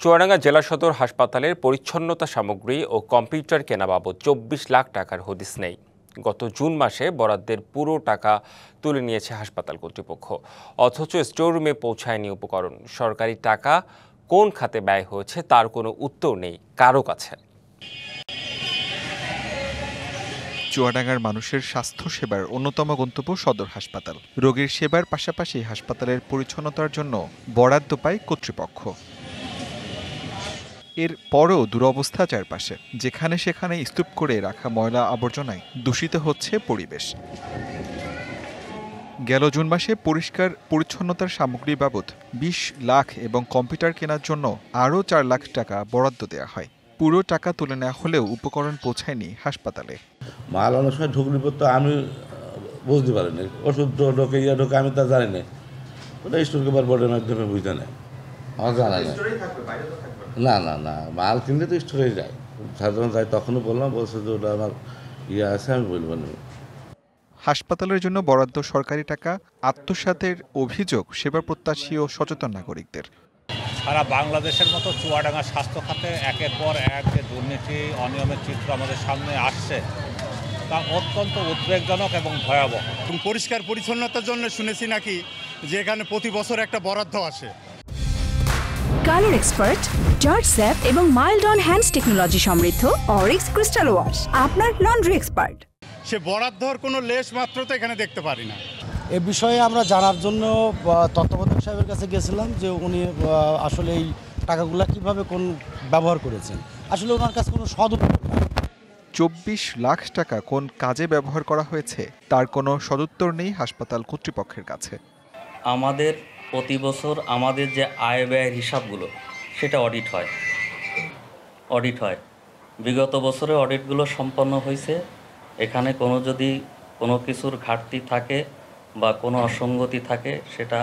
চুয়াডাঙ্গা জেলা সদর হাসপাতালের পরিচ্ছন্নতা সামগ্রী ও কম্পিউটার কেনা বাবদ ২৪ লাখ টাকার হদিস নেই। গত জুন মাসে বরাদ্দের পুরো টাকা তুলে নিয়েছে হাসপাতাল কর্তৃপক্ষ, অথচ স্টোররুমে পৌঁছায়নি উপকরণ। সরকারি টাকা কোন খাতে ব্যয় হয়েছে তার কোনো উত্তর নেই কারো কাছে। চুয়াডাঙ্গার মানুষের স্বাস্থ্য সেবার অন্যতম গন্তব্য সদর হাসপাতাল। রোগীর সেবার পাশাপাশি হাসপাতালের পরিচ্ছন্নতার জন্য বরাদ্দ পায় কর্তৃপক্ষ। এর পরও দুরবস্থা চারপাশে, যেখানে সেখানে স্তূপ করে রাখা ময়লা আবর্জনায় দূষিত হচ্ছে পরিবেশ। গেল জুন মাসে পরিষ্কার পরিচ্ছন্নতার সামগ্রী বাবদ ২০ লাখ এবং কম্পিউটার কেনার জন্য আরও ৪ লাখ টাকা বরাদ্দ দেওয়া হয়। পুরো টাকা তুলে নেওয়া হলেও উপকরণ পৌঁছায়নি হাসপাতালে। মাল অনেক সময় ঢুকলি তো আমি বুঝতে পারিনি, ওষুধ ঢোকে ঢোকে আমি তা জানি না, ওটা স্টোর কিপার বোর্ডের মাধ্যমে বুঝতে নেই। আমার জানা নেই। না না না, মাল কিনলে তো স্টোরেই যায়। যখন যাই তখনও বলছে যে ওটা আমার আছে, আমি বলবো না। হাসপাতালের জন্য বরাদ্দ সরকারি টাকা আত্মসাতের অভিযোগ সেবা প্রত্যাশী ও সচেতন নাগরিকদের। সারা বাংলাদেশের মতো চুয়াডাঙ্গা স্বাস্থ্য খাতে একের পর এক যে দুর্নীতি অনিয়মের চিত্র আমাদের সামনে আসছে, তা অত্যন্ত উদ্বেগজনক এবং ভয়াবহ। পরিষ্কার পরিচ্ছন্নতার জন্য শুনেছি নাকি যে এখানে প্রতি বছর একটা বরাদ্দ আসে। কালার এক্সপার্ট, জর্জ স্যাপ এবং মাইল্ড অন হ্যান্ডস টেকনোলজি সমৃদ্ধ অরিক্স ক্রিস্টাল ওয়াশ আপনার লন্ড্রি এক্সপার্ট। সে বরাদ্দর কোনো লেশ মাত্র তো এখানে দেখতে পারি না। এ বিষয়ে আমরা জানার জন্য তত্ত্বাবধায়ক সাহেবের কাছে গেছিলাম যে উনি আসলে এই টাকাগুলো কিভাবে কোন ব্যবহার করেছেন। আসলে ওনার কাছে কোনো সদুত্তর নেই। ২৪ লাখ টাকা কোন কাজে ব্যবহার করা হয়েছে তার কোনো সদুত্তর নেই হাসপাতাল কর্তৃপক্ষের কাছে। আমাদের প্রতি বছর আমাদের যে আয় ব্যয়ের হিসাবগুলো সেটা অডিট হয়। বিগত বছরে অডিটগুলো সম্পন্ন হয়েছে। এখানে যদি কোনো কিছুর ঘাটতি থাকে বা কোনো অসঙ্গতি থাকে, সেটা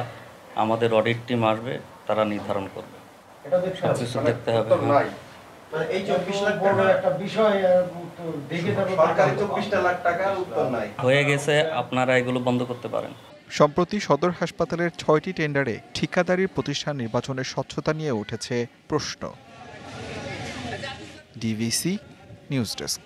আমাদের অডিট টিম আসবে, তারা নির্ধারণ করবে। কিছু দেখতে হবে। হয়ে গেছে, আপনারা এগুলো বন্ধ করতে পারেন। সম্প্রতি সদর হাসপাতালের ৬টি টেন্ডারে ঠিকাদারি প্রতিষ্ঠান নির্বাচনের স্বচ্ছতা নিয়ে উঠেছে প্রশ্ন। DVC news desk.